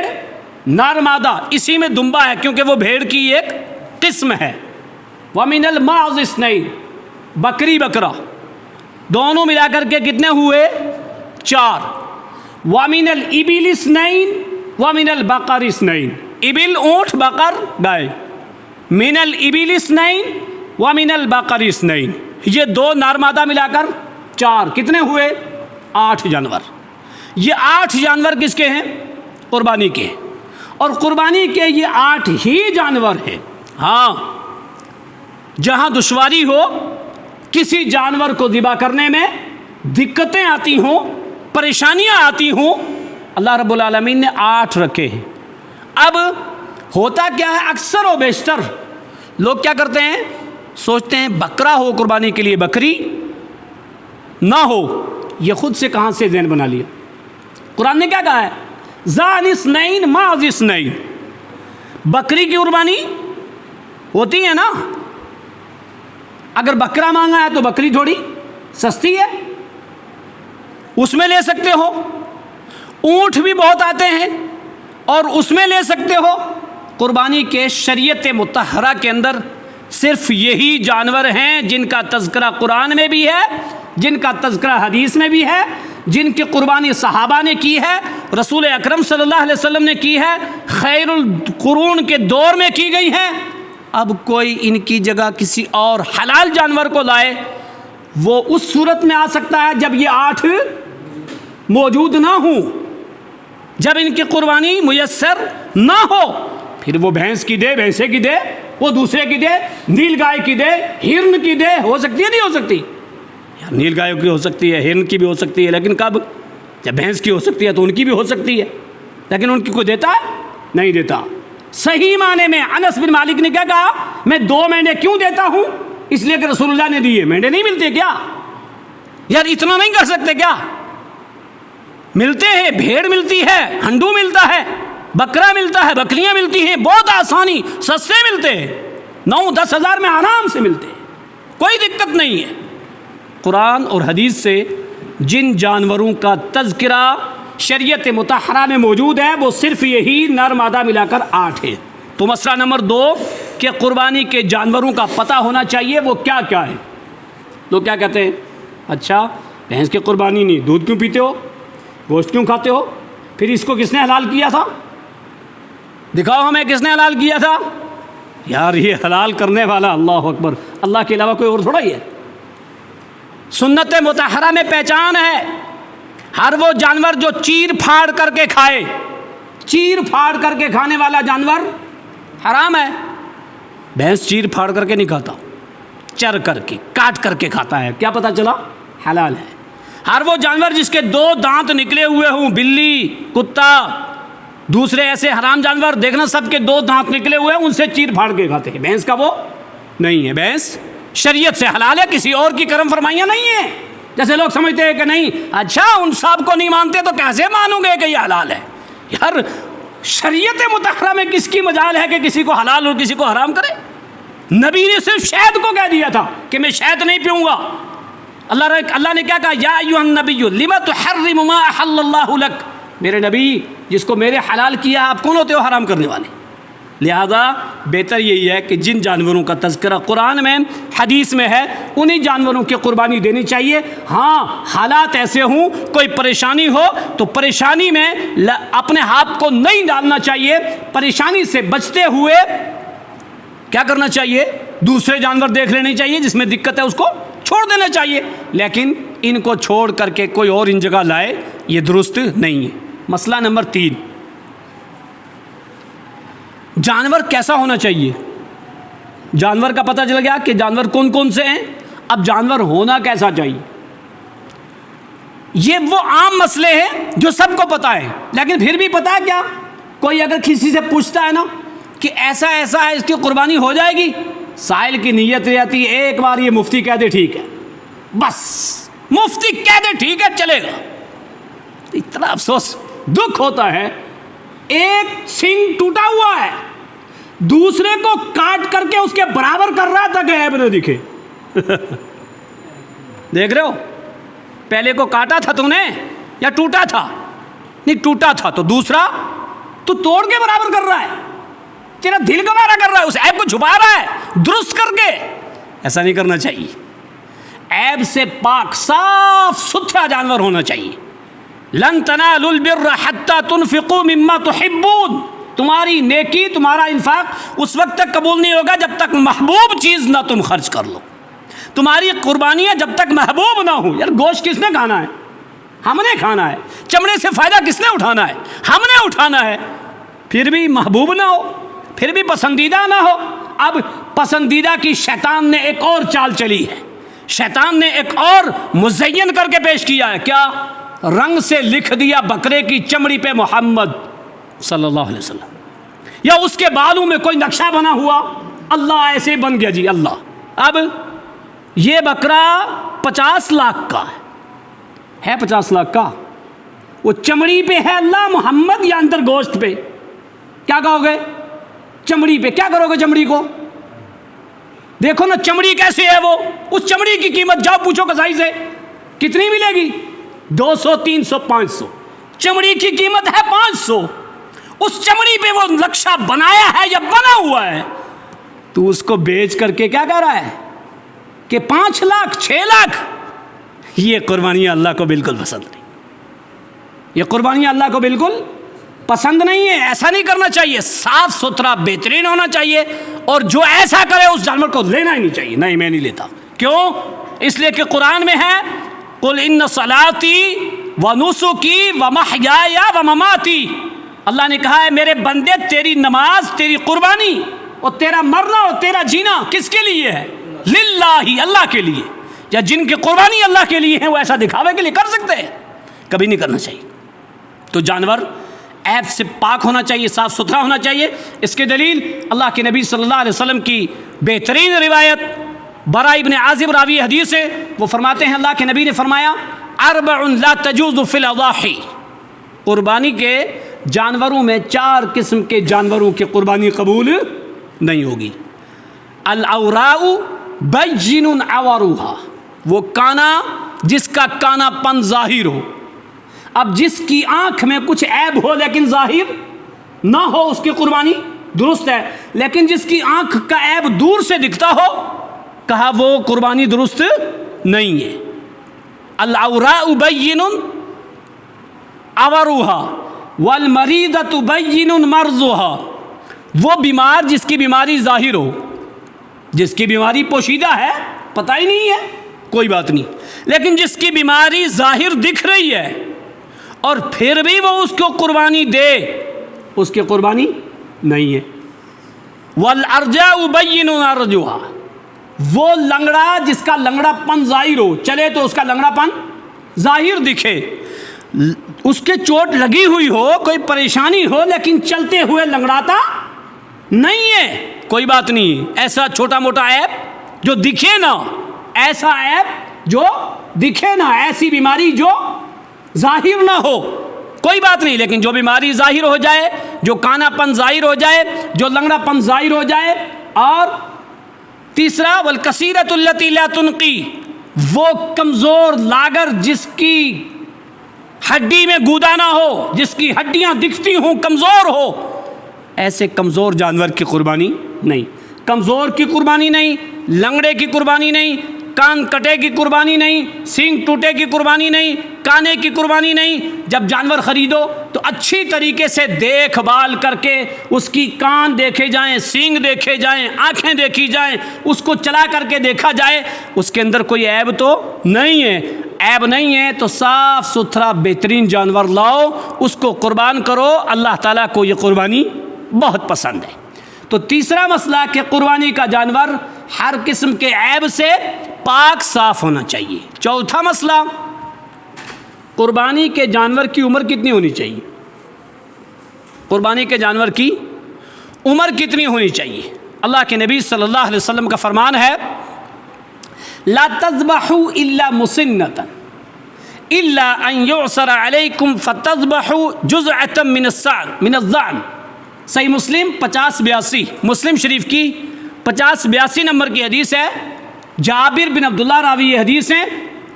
نر مادہ، اسی میں دمبا ہے کیونکہ وہ بھیڑ کی ایک قسم ہے. ومن المعز 2، بکری بکرا، دونوں ملا کر کے کتنے ہوئے؟ 4. ومن الابل 2 ومن البقر 2، ابل اونٹ، بقر گائے. من الابل 2 ومن البقر 2، یہ 2 نر مادہ ملا کر 4، کتنے ہوئے؟ 8 جانور. یہ 8 جانور کس کے ہیں؟ قربانی کے. اور قربانی کے یہ 8 ہی جانور ہیں. ہاں، جہاں دشواری ہو، کسی جانور کو ذبح کرنے میں دقتیں آتی ہوں، پریشانیاں آتی ہوں، اللہ رب العالمین نے 8 رکھے ہیں. اب ہوتا کیا ہے، اکثر و بیشتر لوگ کیا کرتے ہیں، سوچتے ہیں بکرا ہو قربانی کے لیے، بکری نہ ہو. یہ خود سے کہاں سے ذہن بنا لیا؟ قرآن نے کیا کہا ہے؟ ذان 2 معز 2. بکری کی قربانی ہوتی ہے نا، اگر بکرا مانگا ہے تو بکری تھوڑی سستی ہے، اس میں لے سکتے ہو. اونٹ بھی بہت آتے ہیں اور اس میں لے سکتے ہو. قربانی کے شریعت مطہرہ کے اندر صرف یہی جانور ہیں جن کا تذکرہ قرآن میں بھی ہے، جن کا تذکرہ حدیث میں بھی ہے، جن کی قربانی صحابہ نے کی ہے، رسول اکرم صلی اللہ علیہ وسلم نے کی ہے، خیر القرون کے دور میں کی گئی ہے. اب کوئی ان کی جگہ کسی اور حلال جانور کو لائے، وہ اس صورت میں آ سکتا ہے جب یہ 8 موجود نہ ہوں، جب ان کی قربانی میسر نہ ہو. پھر وہ بھینس کی دے، بھینسے کی دے، وہ دوسرے کی دے، نیل گائے کی دے، ہرن کی دے، ہو سکتی ہے نہیں ہو سکتی؟ یار نیل گائے کی ہو سکتی ہے، ہرن کی بھی ہو سکتی ہے، لیکن کب؟ جب بھینس کی ہو سکتی ہے تو ان کی بھی ہو سکتی ہے، لیکن ان کی کوئی دیتا ہے؟ نہیں دیتا. صحیح معنی میں انس بن مالک نے کیا کہا؟ میں 2 مینڈے کیوں دیتا ہوں؟ اس لیے کہ رسول اللہ نے دیے. مینڈے نہیں ملتے کیا یار؟ اتنا نہیں کر سکتے کیا؟ ملتے ہیں، بھیڑ ملتی ہے، ہنڈو ملتا ہے، بکرا ملتا ہے، بکریاں ملتی ہیں، بہت آسانی، سستے ملتے ہیں، 9-10 ہزار میں آرام سے ملتے ہیں، کوئی دقت نہیں ہے. قرآن اور حدیث سے جن جانوروں کا تذکرہ شریعت مطہرہ میں موجود ہے وہ صرف یہی نر مادہ ملا کر 8 ہے. تو مسئلہ نمبر 2 کہ قربانی کے جانوروں کا پتہ ہونا چاہیے وہ کیا کیا ہے. لوگ کیا کہتے ہیں، اچھا بھینس کی قربانی نہیں، دودھ کیوں پیتے ہو، گوشت کیوں کھاتے ہو، پھر اس کو کس نے حلال کیا تھا؟ دکھاؤ ہمیں کس نے حلال کیا تھا. یار یہ حلال کرنے والا اللہ اکبر، اللہ کے علاوہ کوئی اور تھوڑا ہی ہے. سنت مطہرہ میں پہچان ہے، ہر وہ جانور جو چیر پھاڑ کر کے کھائے، چیر پھاڑ کر کے کھانے والا جانور حرام ہے. بھینس چیر پھاڑ کر کے نہیں کھاتا، چر کر کے، کاٹ کر کے کھاتا ہے. کیا پتہ چلا؟ حلال ہے. ہر وہ جانور جس کے 2 دانت نکلے ہوئے ہوں، بلی، کتا، دوسرے ایسے حرام جانور دیکھنا سب کے 2 دانت نکلے ہوئے ہیں، ان سے چیر پھاڑ کے کھاتے ہیں، بھینس کا وہ نہیں ہے، بھینس شریعت سے حلال ہے، کسی اور کی کرم فرمائیاں نہیں ہیں، جیسے لوگ سمجھتے ہیں کہ نہیں اچھا ان صاحب کو نہیں مانتے تو کیسے مانوں گے کہ یہ حلال ہے؟ یار شریعت مطہرہ میں کس کی مجال ہے کہ کسی کو حلال اور کسی کو حرام کرے؟ نبی نے صرف شہد کو کہہ دیا تھا کہ میں شہد نہیں پیوں گا، اللہ نے کیا کہا، یا ایھا النبی لم تحرم ما احل اللہ لک، میرے نبی جس کو میرے حلال کیا آپ کون ہوتے ہو حرام کرنے والے؟ لہذا بہتر یہی ہے کہ جن جانوروں کا تذکرہ قرآن میں حدیث میں ہے انہی جانوروں کی قربانی دینی چاہیے۔ ہاں حالات ایسے ہوں کوئی پریشانی ہو تو پریشانی میں اپنے ہاتھ کو نہیں ڈالنا چاہیے، پریشانی سے بچتے ہوئے کیا کرنا چاہیے، دوسرے جانور دیکھ لینے چاہیے، جس میں دقت ہے اس کو چھوڑ دینا چاہیے، لیکن ان کو چھوڑ کر کے کوئی اور ان جگہ لائے یہ درست نہیں ہے۔ مسئلہ نمبر 3، جانور کیسا ہونا چاہیے؟ جانور کا پتہ چل گیا کہ جانور کون کون سے ہیں، اب جانور ہونا کیسا چاہیے؟ یہ وہ عام مسئلے ہیں جو سب کو پتہ ہے، لیکن پھر بھی پتہ ہے کیا، کوئی اگر کسی سے پوچھتا ہے نا کہ ایسا ایسا ہے اس کی قربانی ہو جائے گی، سائل کی نیت رہتی ہے ایک بار یہ مفتی کہہ دے ٹھیک ہے، بس مفتی کہہ دے ٹھیک ہے چلے گا۔ اتنا افسوس دکھ ہوتا ہے، ایک سنگ ٹوٹا ہوا ہے، دوسرے کو کاٹ کر کے اس کے برابر کر رہا تھا کہ عیب نہ دکھے۔ دیکھ رہے ہو، پہلے کو کاٹا تھا تم نے یا ٹوٹا تھا؟ نہیں ٹوٹا تھا، تو دوسرا تو توڑ کے برابر کر رہا ہے، تیرا دل گوارا کر رہا ہے، اس عیب کو چھپا رہا ہے درست کر کے۔ ایسا نہیں کرنا چاہیے، عیب سے پاک صاف ستھرا جانور ہونا چاہیے۔ لن تنالوا البر حتى تنفقوا مما تحبون، تمہاری نیکی تمہارا انفاق اس وقت تک قبول نہیں ہوگا جب تک محبوب چیز نہ تم خرچ کر لو، تمہاری قربانیاں جب تک محبوب نہ ہوں۔ یار گوشت کس نے کھانا ہے؟ ہم نے کھانا ہے۔ چمڑے سے فائدہ کس نے اٹھانا ہے؟ ہم نے اٹھانا ہے۔ پھر بھی محبوب نہ ہو، پھر بھی پسندیدہ نہ ہو۔ اب پسندیدہ کی شیطان نے ایک اور چال چلی ہے، شیطان نے ایک اور مزین کر کے پیش کیا ہے۔ کیا؟ رنگ سے لکھ دیا بکرے کی چمڑی پہ محمد صلی اللہ علیہ وسلم، یا اس کے بالوں میں کوئی نقشہ بنا ہوا، اللہ ایسے بن گیا جی اللہ۔ اب یہ بکرا 50 لاکھ کا ہے 50 لاکھ کا، وہ چمڑی پہ ہے اللہ محمد یا اندر گوشت پہ؟ کیا کہو گے؟ چمڑی پہ۔ کیا کرو گے چمڑی کو؟ دیکھو نا چمڑی کیسے ہے، وہ اس چمڑی کی قیمت جاؤ پوچھو قصائی سے کتنی ملے گی؟ 200 300 500، چمڑی کی قیمت ہے 500۔ اس چمڑی پہ وہ نقشہ بنایا ہے یا بنا ہوا ہے، تو اس کو بیچ کر کے کیا کہہ رہا ہے کہ 5 لاکھ 6 لاکھ۔ یہ قربانیاں اللہ کو بالکل پسند نہیں، یہ قربانیاں اللہ کو بالکل پسند نہیں ہے۔ ایسا نہیں کرنا چاہیے، صاف ستھرا بہترین ہونا چاہیے، اور جو ایسا کرے اس جانور کو لینا ہی نہیں چاہیے۔ نہیں میں نہیں لیتا، کیوں؟ اس لیے کہ قرآن میں ہے قل ان صلاتی و نسکی و محیای و مماتی، اللہ نے کہا ہے میرے بندے تیری نماز، تیری قربانی اور تیرا مرنا اور تیرا جینا کس کے لیے ہے؟ للہ، اللہ کے لیے۔ یا جن کی قربانی اللہ کے لیے ہے وہ ایسا دکھاوے کے لیے کر سکتے ہیں؟ کبھی نہیں کرنا چاہیے۔ تو جانور عیب سے پاک ہونا چاہیے، صاف ستھرا ہونا چاہیے۔ اس کی دلیل اللہ کے نبی صلی اللہ علیہ وسلم کی بہترین روایت براء ابن عازب راوی حدیث ہے، وہ فرماتے ہیں اللہ کے نبی نے فرمایا اربع لا تجوز فی الاضاحی، قربانی کے جانوروں میں 4 قسم کے جانوروں کی قربانی قبول نہیں ہوگی۔ العوراء بین عورها، وہ کانا جس کا کانا پن ظاہر ہو۔ اب جس کی آنکھ میں کچھ عیب ہو لیکن ظاہر نہ ہو اس کی قربانی درست ہے، لیکن جس کی آنکھ کا عیب دور سے دکھتا ہو کہا وہ قربانی درست نہیں ہے۔ العوراء بین عورها والمریضۃ بین مرضها، وہ بیمار جس کی بیماری ظاہر ہو، جس کی بیماری پوشیدہ ہے پتہ ہی نہیں ہے کوئی بات نہیں، لیکن جس کی بیماری ظاہر دکھ رہی ہے اور پھر بھی وہ اس کو قربانی دے، اس کی قربانی نہیں ہے۔ والارجاء بین ارجوها، وہ لنگڑا جس کا لنگڑا پن ظاہر ہو، چلے تو اس کا لنگڑا پن ظاہر دکھے۔ اس کے چوٹ لگی ہوئی ہو، کوئی پریشانی ہو، لیکن چلتے ہوئے لنگڑاتا نہیں ہے، کوئی بات نہیں، ایسا چھوٹا موٹا عیب جو دکھے نہ، ایسا عیب جو دکھے نہ، ایسی بیماری جو ظاہر نہ ہو، کوئی بات نہیں، لیکن جو بیماری ظاہر ہو جائے، جو کانا پن ظاہر ہو جائے، جو لنگڑا پن ظاہر ہو جائے۔ اور تیسرا والکثیرۃ التی لا تنقی، وہ کمزور لاگر جس کی ہڈی میں گودا نہ ہو، جس کی ہڈیاں دکھتی ہوں، کمزور ہو، ایسے کمزور جانور کی قربانی نہیں، کمزور کی قربانی نہیں، لنگڑے کی قربانی نہیں، کان کٹے کی قربانی نہیں، سینگ ٹوٹے کی قربانی نہیں، کانے کی قربانی نہیں۔ جب جانور خریدو تو اچھی طریقے سے دیکھ بھال کر کے اس کی کان دیکھے جائیں، سینگ دیکھے جائیں، آنکھیں دیکھی جائیں، اس کو چلا کر کے دیکھا جائے، اس کے اندر کوئی عیب تو نہیں ہے، عیب نہیں ہے تو صاف ستھرا بہترین جانور لاؤ، اس کو قربان کرو، اللہ تعالیٰ کو یہ قربانی بہت پسند ہے۔ تو تیسرا مسئلہ کہ قربانی کا جانور ہر قسم کے عیب سے پاک صاف ہونا چاہیے۔ چوتھا مسئلہ، قربانی کے جانور کی عمر کتنی ہونی چاہیے؟ قربانی کے جانور کی عمر کتنی ہونی چاہیے؟ اللہ کے نبی صلی اللہ علیہ وسلم کا فرمان ہے لا تذبحوا الا مسنۃ الا ان يعصر علیکم فتذبحوا جزعۃ من الضأن۔ صحیح مسلم 5082، مسلم شریف کی 5082 نمبر کی حدیث ہے۔ جابر بن عبداللہ راوی یہ حدیث ہیں،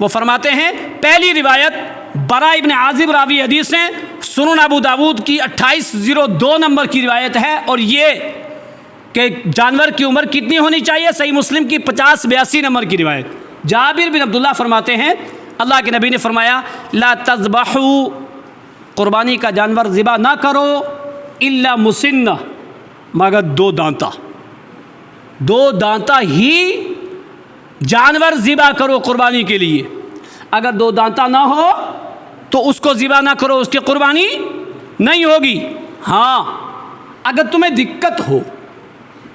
وہ فرماتے ہیں، پہلی روایت برا ابن عازب راوی حدیث ہیں، سنن ابو داود کی 2802 نمبر کی روایت ہے، اور یہ کہ جانور کی عمر کتنی ہونی چاہیے، صحیح مسلم کی 5082 نمبر کی روایت۔ جابر بن عبداللہ فرماتے ہیں اللہ کے نبی نے فرمایا لا تذبحوا، قربانی کا جانور ذبح نہ کرو، الا مسنہ، مگر دو دانتا ہی جانور ذبح کرو قربانی کے لیے۔ اگر دو دانتا نہ ہو تو اس کو ذبح نہ کرو، اس کی قربانی نہیں ہوگی۔ ہاں اگر تمہیں دقت ہو،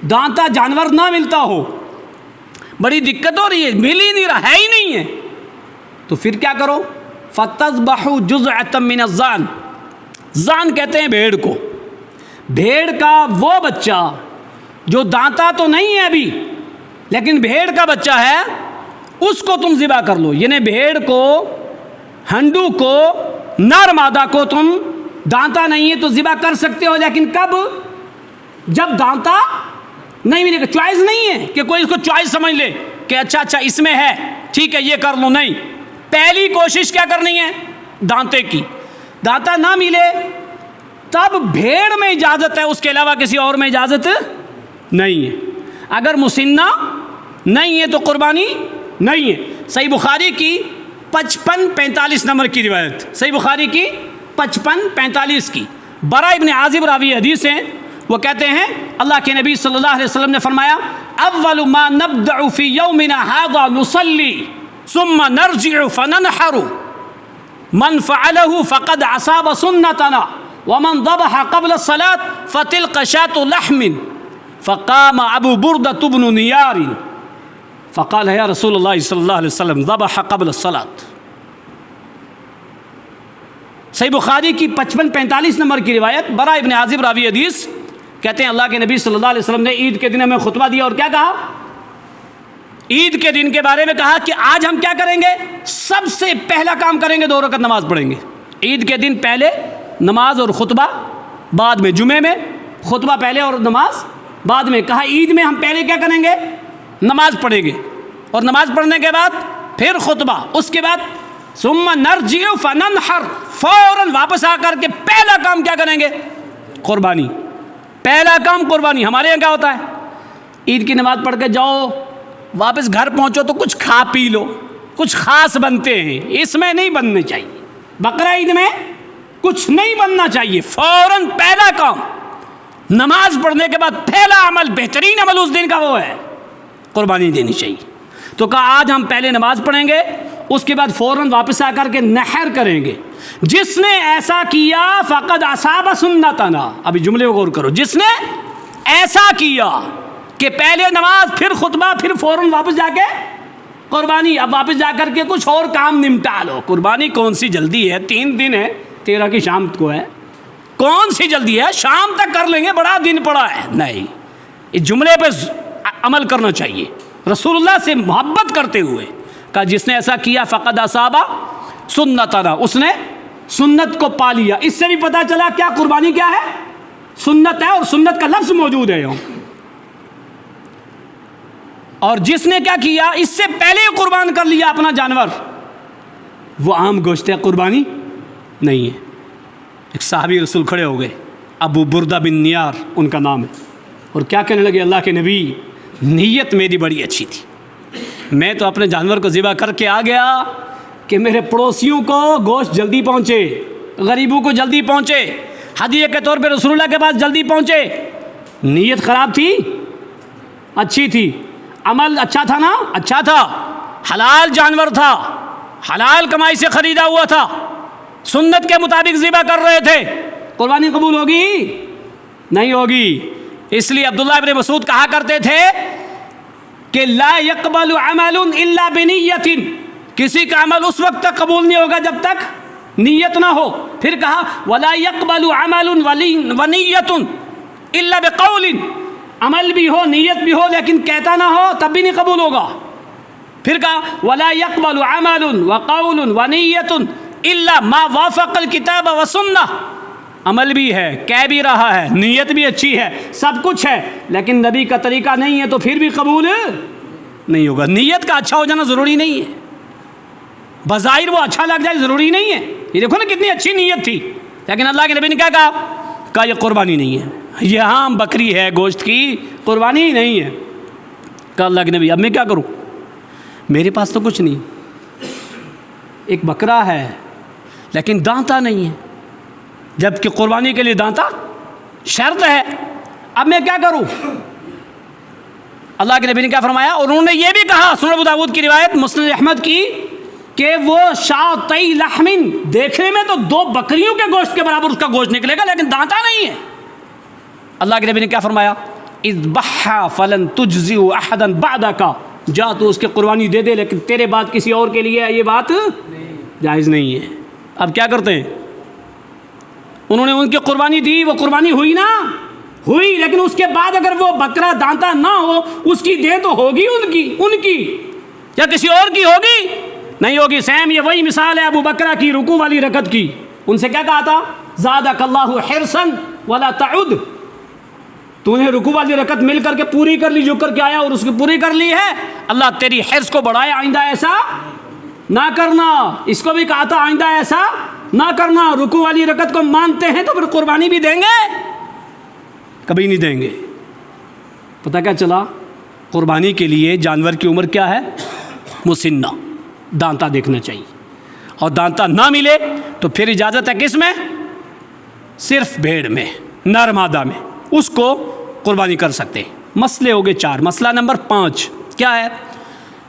دانتا جانور نہ ملتا ہو، بڑی دقت ہو رہی ہے، مل ہی نہیں رہا، ہے ہی نہیں ہے، تو پھر کیا کرو؟ فَتَذْبَحُوا جُزْعَةً مِّنَ الضَّأْنِ، ضان کہتے ہیں بھیڑ کو، بھیڑ کا وہ بچہ جو دانتا تو نہیں ہے ابھی لیکن بھیڑ کا بچہ ہے، اس کو تم ذبح کر لو۔ یعنی بھیڑ کو، ہنڈو کو، نر مادہ کو تم دانتا نہیں ہے تو ذبح کر سکتے ہو، لیکن کب؟ جب دانتا نہیں ملے گا، چوائس نہیں ہے کہ کوئی اس کو چوائس سمجھ لے کہ اچھا اس میں ہے ٹھیک ہے یہ کر لوں، نہیں، پہلی کوشش کیا کرنی ہے؟ دانتے کی۔ دانتا نہ ملے تب بھیڑ میں اجازت ہے، اس کے علاوہ کسی اور میں اجازت نہیں ہے۔ اگر مسنہ نہیں ہے تو قربانی نہیں ہے۔ صحیح بخاری کی 5545 نمبر کی روایت، صحیح بخاری کی 5545 کی، برا ابن عازب راوی حدیث ہیں، وہ کہتے ہیں اللہ کے نبی صلی اللہ علیہ وسلم نے فرمایا اول ما نبدأ فی یومنا ھذا نصلی ثم نرجع فننحر من فعله فقد اصاب سنتنا ومن ذبح قبل الصلاة فتلك شاة لحم فقام ابو بردة بن نيار فقال یا رسول اللہ صلی اللہ علیہ وسلم ذبح قبل الصلاة۔ صحیح بخاری کی 5545 نمبر کی روایت، برا ابن عازب راوی حدیث کہتے ہیں اللہ کے نبی صلی اللہ علیہ وسلم نے عید کے دن ہمیں خطبہ دیا اور کیا کہا؟ عید کے دن کے بارے میں کہا کہ آج ہم کیا کریں گے؟ سب سے پہلا کام کریں گے، 2 رکعت نماز پڑھیں گے۔ عید کے دن پہلے نماز اور خطبہ بعد میں، جمعے میں خطبہ پہلے اور نماز بعد میں۔ کہا عید میں ہم پہلے کیا کریں گے؟ نماز پڑھیں گے، اور نماز پڑھنے کے بعد پھر خطبہ، اس کے بعد ثم نرجع فننحر، فوراً واپس آ کر کے پہلا کام کیا کریں گے؟ قربانی، پہلا کام قربانی۔ ہمارے یہاں کیا ہوتا ہے؟ عید کی نماز پڑھ کے جاؤ، واپس گھر پہنچو تو کچھ کھا پی لو، کچھ خاص بنتے ہیں، اس میں نہیں بننے چاہیے۔ بقرہ عید میں کچھ نہیں بننا چاہیے، فوراً پہلا کام نماز پڑھنے کے بعد پہلا عمل، بہترین عمل اس دن کا وہ ہے قربانی دینی چاہیے۔ تو کہا آج ہم پہلے نماز پڑھیں گے، اس کے بعد فوراً واپس آ کر کے نحر کریں گے۔ جس نے ایسا کیا فقد اصاب سنتنا، ابھی جملے کو غور کرو، جس نے ایسا کیا کہ پہلے نماز پھر خطبہ پھر فوراً واپس جا کے قربانی اب واپس جا کر کے کچھ اور کام نمٹا لو. قربانی کون سی جلدی ہے؟ 3 دن ہے، 13 کی شام کو ہے، کون سی جلدی ہے؟ شام تک کر لیں گے، بڑا دن پڑا ہے. نہیں، اس جملے پہ عمل کرنا چاہیے. رسول اللہ سے محبت کرتے ہوئے کہا جس نے ایسا کیا فقد اصابہ سنتنا، اس نے سنت کو پا لیا. اس سے بھی پتہ چلا کیا قربانی کیا ہے؟ سنت ہے، اور سنت کا لفظ موجود ہے یہاں. اور جس نے کیا کیا؟ اس سے پہلے قربان کر لیا اپنا جانور، وہ عام گوشت ہے، قربانی نہیں ہے. ایک صحابی رسول کھڑے ہو گئے، ابو بردہ بن نیار ان کا نام ہے، اور کیا کہنے لگے؟ اللہ کے نبی، نیت میری بڑی اچھی تھی، میں تو اپنے جانور کو ذبح کر کے آ گیا کہ میرے پڑوسیوں کو گوشت جلدی پہنچے، غریبوں کو جلدی پہنچے، ہدیہ کے طور پہ رسول اللہ کے پاس جلدی پہنچے. نیت خراب تھی؟ اچھی تھی. عمل اچھا تھا نا؟ اچھا تھا. حلال جانور تھا، حلال کمائی سے خریدا ہوا تھا، سنت کے مطابق ذبح کر رہے تھے. قربانی قبول ہوگی؟ نہیں ہوگی. اس لیے عبداللہ ابن مسعود کہا کرتے تھے کہ لا يقبل عمل الا بنیت، کسی کا عمل اس وقت تک قبول نہیں ہوگا جب تک نیت نہ ہو. پھر کہا ولا يقبل عمل ونیت الا بقول، عمل بھی ہو، نیت بھی ہو، لیکن کہتا نہ ہو تب بھی نہیں قبول ہوگا. پھر کہا ولا يقبل عمل وقول ونیت الا ما وافق الکتاب والسنہ، عمل بھی ہے، کہہ بھی رہا ہے، نیت بھی اچھی ہے، سب کچھ ہے، لیکن نبی کا طریقہ نہیں ہے تو پھر بھی قبول نہیں ہوگا. نیت کا اچھا ہو جانا ضروری نہیں ہے، بظاہر وہ اچھا لگ جائے ضروری نہیں ہے. یہ دیکھو نا کتنی اچھی نیت تھی، لیکن اللہ کے نبی نے کیا کہا یہ قربانی نہیں ہے، یہ عام بکری ہے گوشت کی، قربانی ہی نہیں ہے. کہا اللہ کے نبی اب میں کیا کروں؟ میرے پاس تو کچھ نہیں، ایک بکرا ہے لیکن دانتا نہیں ہے، جبکہ قربانی کے لیے دانتا شرط ہے، اب میں کیا کروں؟ اللہ کے نبی نے کیا فرمایا؟ اور انہوں نے یہ بھی کہا، سنن ابو داؤد کی روایت، مسند احمد کی، کہ وہ شاطی لحم، دیکھنے میں تو 2 بکریوں کے گوشت کے برابر اس کا گوشت نکلے گا لیکن دانتا نہیں ہے. اللہ کے نبی نے کیا فرمایا؟ اذبحھا فلن تجزئ احدا بعدک، جا تو اس کے قربانی دے دے لیکن تیرے بعد کسی اور کے لیے یہ بات جائز نہیں ہے. اب کیا کرتے ہیں؟ انہوں نے ان کی قربانی دی، وہ قربانی ہوئی نا؟ ہوئی، لیکن اس کے بعد اگر وہ بکرا دانتا نہ ہو، اس کی دے تو ہوگی ان کی یا کسی اور کی ہوگی؟ نہیں ہوگی. سیم یہ وہی مثال ہے ابو بکرا کی رکوع والی رکعت کی. ان سے کیا کہا تھا؟ زادک اللہ حرصا ولا تعد، تو نے رکوع والی رکعت مل کر کے پوری کر لی، جو کر کے آیا اور اس کی پوری کر لی ہے، اللہ تیری حرص کو بڑھائے، آئندہ ایسا نہ کرنا. اس کو بھی کہا تھا آئندہ ایسا نہ کرنا. رکوع والی رکعت کو مانتے ہیں تو پھر قربانی بھی دیں گے؟ کبھی نہیں دیں گے. پتہ کیا چلا؟ قربانی کے لیے جانور کی عمر کیا ہے؟ مسنہ، دانتا دیکھنا چاہیے، اور دانتا نہ ملے تو پھر اجازت ہے کس میں؟ صرف بھیڑ میں، نر مادہ میں، اس کو قربانی کر سکتے ہیں. مسئلے ہو گئے 4. مسئلہ نمبر 5 کیا ہے؟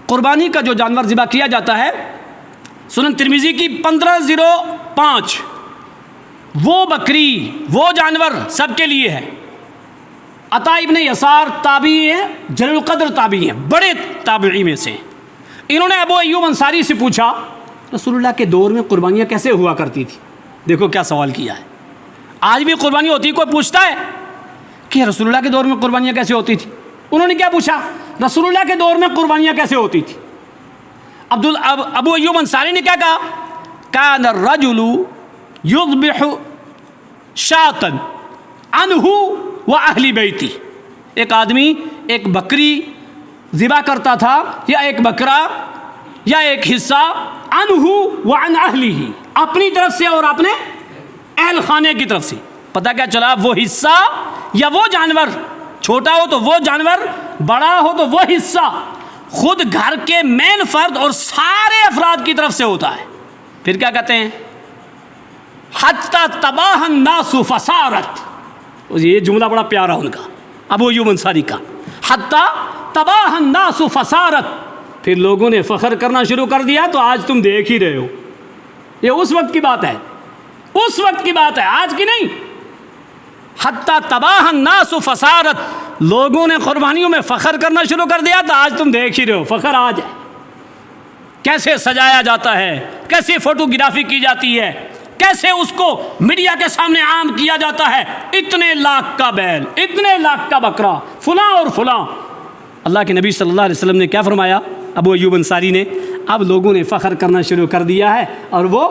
قربانی کا جو جانور ذبح کیا جاتا ہے، سنن ترمذی کی 1505، وہ بکری، وہ جانور سب کے لیے ہے. عطا ابن یسار تابعی ہیں، جلیل القدر تابعی ہیں، بڑے تابعی میں سے. انہوں نے ابو ایوب انصاری سے پوچھا رسول اللہ کے دور میں قربانیاں کیسے ہوا کرتی تھی؟ دیکھو کیا سوال کیا ہے. آج بھی قربانی ہوتی ہے، کوئی پوچھتا ہے کہ رسول اللہ کے دور میں قربانیاں کیسے ہوتی تھی؟ انہوں نے کیا پوچھا؟ رسول اللہ کے دور میں قربانیاں کیسے ہوتی تھی؟ ابو ایوب انصاری نے کیا کہا؟ کان الرجل یذبح شاۃ عنہ واہل بیتی، ایک آدمی ایک بکری ذبح کرتا تھا، یا ایک بکرا یا ایک حصہ، عنہ وعن اہلہ، اپنی طرف سے اور اپنے اہل خانے کی طرف سے. پتہ کیا چلا؟ وہ حصہ یا وہ جانور، چھوٹا ہو تو وہ جانور، بڑا ہو تو وہ حصہ، خود گھر کے مین فرد اور سارے افراد کی طرف سے ہوتا ہے. پھر کیا کہتے ہیں؟ حتی تباہ الناس فصارت، یہ جملہ بڑا پیارا ان کا، ابو ایوب انصاری کا، حتی تباہ الناس فصارت، پھر لوگوں نے فخر کرنا شروع کر دیا تو آج تم دیکھ ہی رہے ہو. یہ اس وقت کی بات ہے، اس وقت کی بات ہے، آج کی نہیں. حتی تباہ الناس فصارت، لوگوں نے قربانیوں میں فخر کرنا شروع کر دیا تو آج تم دیکھ ہی رہے ہو، فخر آج ہے. کیسے سجایا جاتا ہے، کیسے فوٹوگرافی کی جاتی ہے، کیسے اس کو میڈیا کے سامنے عام کیا جاتا ہے، اتنے لاکھ کا بیل، اتنے لاکھ کا بکرا، فلاں اور فلاں۔ اللہ کے نبی صلی اللہ علیہ وسلم نے کیا فرمایا؟ ابو ایوب انصاری نے، اب لوگوں نے فخر کرنا شروع کر دیا ہے اور وہ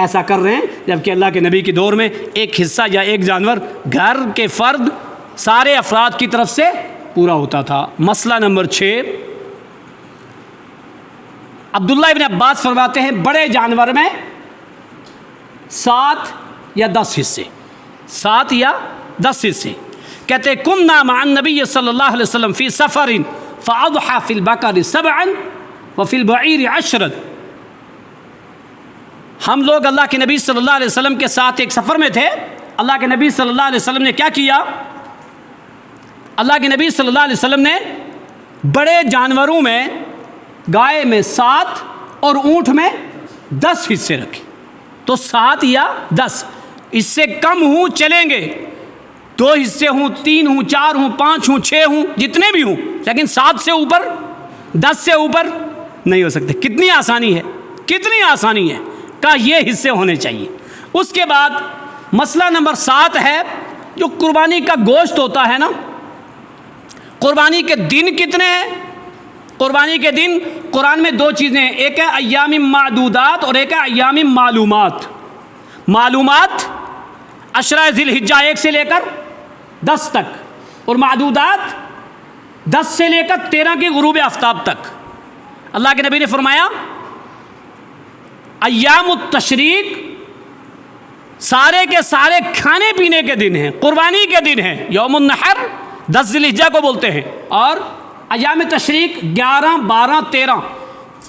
ایسا کر رہے ہیں جبکہ اللہ کے نبی کے دور میں ایک حصہ یا ایک جانور گھر کے فرد سارے افراد کی طرف سے پورا ہوتا تھا۔ مسئلہ نمبر 6، عبداللہ ابن عباس فرماتے ہیں بڑے جانور میں 7 یا 10 حصے، 7 یا 10 حصے۔ کہتے ہیں کننا مع النبی صلی اللہ علیہ وسلم فی سفر فاضحى فی البقر 7 وفی البعیر 10۔ ہم لوگ اللہ کے نبی صلی اللہ علیہ وسلم کے ساتھ ایک سفر میں تھے۔ اللہ کے نبی صلی اللہ علیہ وسلم نے کیا کیا؟ اللہ کے نبی صلی اللہ علیہ وسلم نے بڑے جانوروں میں گائے میں 7 اور اونٹ میں 10 حصے رکھے۔ تو 7 یا 10، اس سے کم ہوں چلیں گے، 2 حصے ہوں، 3 ہوں، 4 ہوں، 5 ہوں، 6 ہوں، جتنے بھی ہوں، لیکن 7 سے اوپر، 10 سے اوپر نہیں ہو سکتے۔ کتنی آسانی ہے، کتنی آسانی ہے کہ یہ حصے ہونے چاہیے۔ اس کے بعد مسئلہ نمبر 7 ہے جو قربانی کا گوشت ہوتا ہے نا، قربانی کے دن کتنے ہیں؟ قربانی کے دن قرآن میں 2 چیزیں ہیں، ایک ہے ایام معدودات اور ایک ہے ایام معلومات۔ معلومات 10 ذی الحجہ 1 سے لے کر 10 تک، اور معدودات 10 سے لے کر 13 کے غروب آفتاب تک۔ اللہ کے نبی نے فرمایا ایام التشریق سارے کے سارے کھانے پینے کے دن ہیں، قربانی کے دن ہیں، یوم النحر 10 ذی الحجہ کو بولتے ہیں، اور ایام تشریق 11، 12،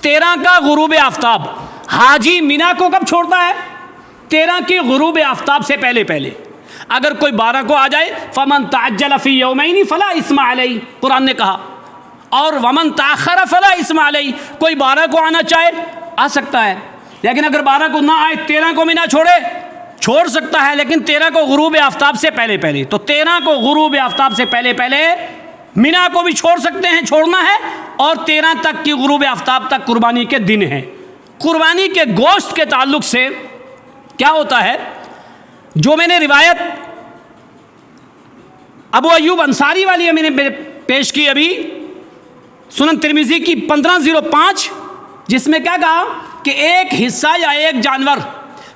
13 کا غروب آفتاب۔ حاجی مینا کو کب چھوڑتا ہے؟ 13 کی غروب آفتاب سے پہلے پہلے۔ اگر کوئی 12 کو آ جائے فمن تعجل فی یومین فلا اثم علیہ، قرآن نے کہا، اور ومن تاخر فلا اثم علیہ، کوئی 12 کو آنا چاہے آ سکتا ہے، لیکن اگر 12 کو نہ آئے 13 کو بھی نہ چھوڑے چھوڑ سکتا ہے، لیکن 13 کو غروب آفتاب سے پہلے پہلے۔ تو 13 کو غروب آفتاب سے پہلے پہلے مینا کو بھی چھوڑ سکتے ہیں، چھوڑنا ہے، اور 13 تک کی غروب آفتاب تک قربانی کے دن ہیں۔ قربانی کے گوشت کے تعلق سے کیا ہوتا ہے، جو میں نے روایت ابو ایوب انصاری والی میں نے پیش کی ابھی، سنن ترمذی کی 1505، جس میں کیا کہا کہ ایک حصہ یا ایک جانور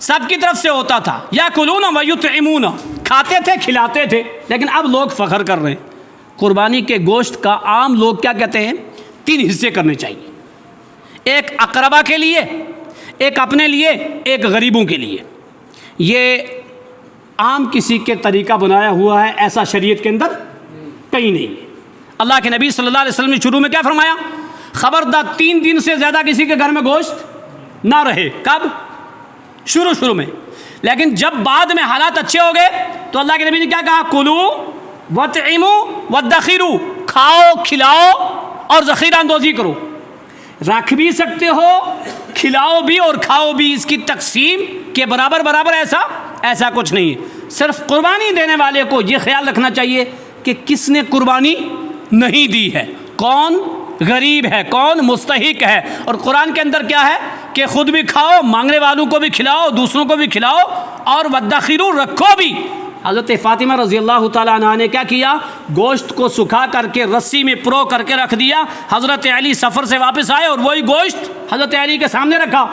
سب کی طرف سے ہوتا تھا، یاکلون و یطعمون، کھاتے تھے کھلاتے تھے، لیکن اب لوگ فخر کر رہے ہیں۔ قربانی کے گوشت کا عام لوگ کیا کہتے ہیں؟ 3 حصے کرنے چاہیے، ایک اقربا کے لیے، ایک اپنے لیے، ایک غریبوں کے لیے۔ یہ عام کسی کے طریقہ بنایا ہوا ہے، ایسا شریعت کے اندر کہیں نہیں ہے۔ اللہ کے نبی صلی اللہ علیہ وسلم نے شروع میں کیا فرمایا؟ خبردار 3 دن سے زیادہ کسی کے گھر میں گوشت نہ رہے۔ کب؟ شروع میں۔ لیکن جب بعد میں حالات اچھے ہو گئے تو اللہ کے نبی نے کیا کہا؟ کلو وطعموا وادخروا، کھاؤ کھلاؤ اور ذخیرہ اندوزی کرو۔ رکھ بھی سکتے ہو، کھلاؤ بھی اور کھاؤ بھی، اس کی تقسیم کے برابر ایسا کچھ نہیں ہے۔ صرف قربانی دینے والے کو یہ خیال رکھنا چاہیے کہ کس نے قربانی نہیں دی ہے، کون غریب ہے، کون مستحق ہے۔ اور قرآن کے اندر کیا ہے کہ خود بھی کھاؤ، مانگنے والوں کو بھی کھلاؤ، دوسروں کو بھی کھلاؤ، اور وادخروا، رکھو بھی۔ حضرت فاطمہ رضی اللہ تعالیٰ عنہ نے کیا کیا؟ گوشت کو سکھا کر کے رسی میں پرو کر کے رکھ دیا۔ حضرت علی سفر سے واپس آئے اور وہی گوشت حضرت علی کے سامنے رکھا۔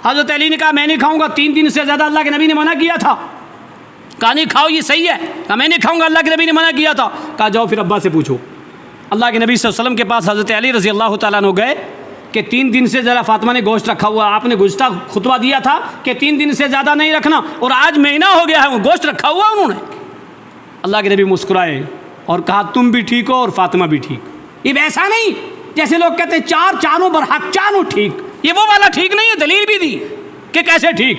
حضرت علی نے کہا میں نہیں کھاؤں گا، 3 دن سے زیادہ اللہ کے نبی نے منع کیا تھا۔ کہا نہیں کھاؤ، یہ صحیح ہے۔ کہا میں نہیں کھاؤں گا، اللہ کے نبی نے منع کیا تھا۔ کہا جاؤ پھر ابا سے پوچھو۔ اللہ کے نبی صلی اللہ علیہ وسلم کے پاس حضرت علی رضی اللہ تعالیٰ عنہ گئے کہ 3 دن سے زیادہ فاطمہ نے گوشت رکھا ہوا، آپ نے گزشتہ خطبہ دیا تھا کہ 3 دن سے زیادہ نہیں رکھنا، اور آج مہینہ ہو گیا ہے وہ گوشت رکھا ہوا انہوں نے۔ اللہ کے نبی مسکرائے اور کہا تم بھی ٹھیک ہو اور فاطمہ بھی ٹھیک۔ یہ ویسا نہیں جیسے لوگ کہتے ہیں چاروں برحق، چاروں ٹھیک، یہ وہ والا ٹھیک نہیں ہے۔ دلیل بھی دی کہ کیسے ٹھیک۔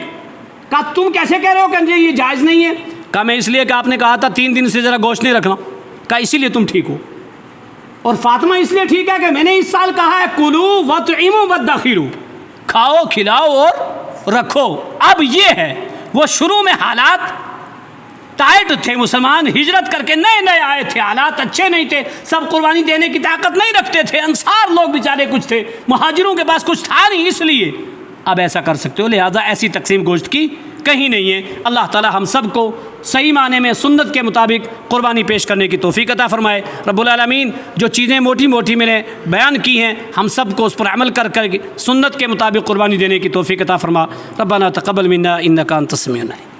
کہا تم کیسے کہہ رہے ہو کہ یہ جائز نہیں ہے؟ کہا میں اس لیے کہ آپ نے کہا تھا 3 دن سے ذرا گوشت نہیں رکھنا، کہا اسی لیے تم ٹھیک ہو۔ اور فاطمہ اس لیے ٹھیک ہے کہ میں نے اس سال کہا ہے کلو وطعموا وادخروا، کھاؤ کھلاؤ اور رکھو۔ اب یہ ہے وہ شروع میں حالات ٹائٹ تھے مسلمان، ہجرت کر کے نئے نئے آئے تھے، حالات اچھے نہیں تھے، سب قربانی دینے کی طاقت نہیں رکھتے تھے، انصار لوگ بیچارے کچھ تھے، مہاجروں کے پاس کچھ تھا نہیں، اس لیے اب ایسا کر سکتے ہو، لہذا ایسی تقسیم گوشت کی کہیں نہیں ہے۔ اللہ تعالی ہم سب کو صحیح معنی میں سنت کے مطابق قربانی پیش کرنے کی توفیق عطا فرمائے۔ رب العالمین جو چیزیں موٹی موٹی میں نے بیان کی ہیں ہم سب کو اس پر عمل کر سنت کے مطابق قربانی دینے کی توفیق عطا فرما۔ ربنا تقبل منا انک انت السمیع العلیم۔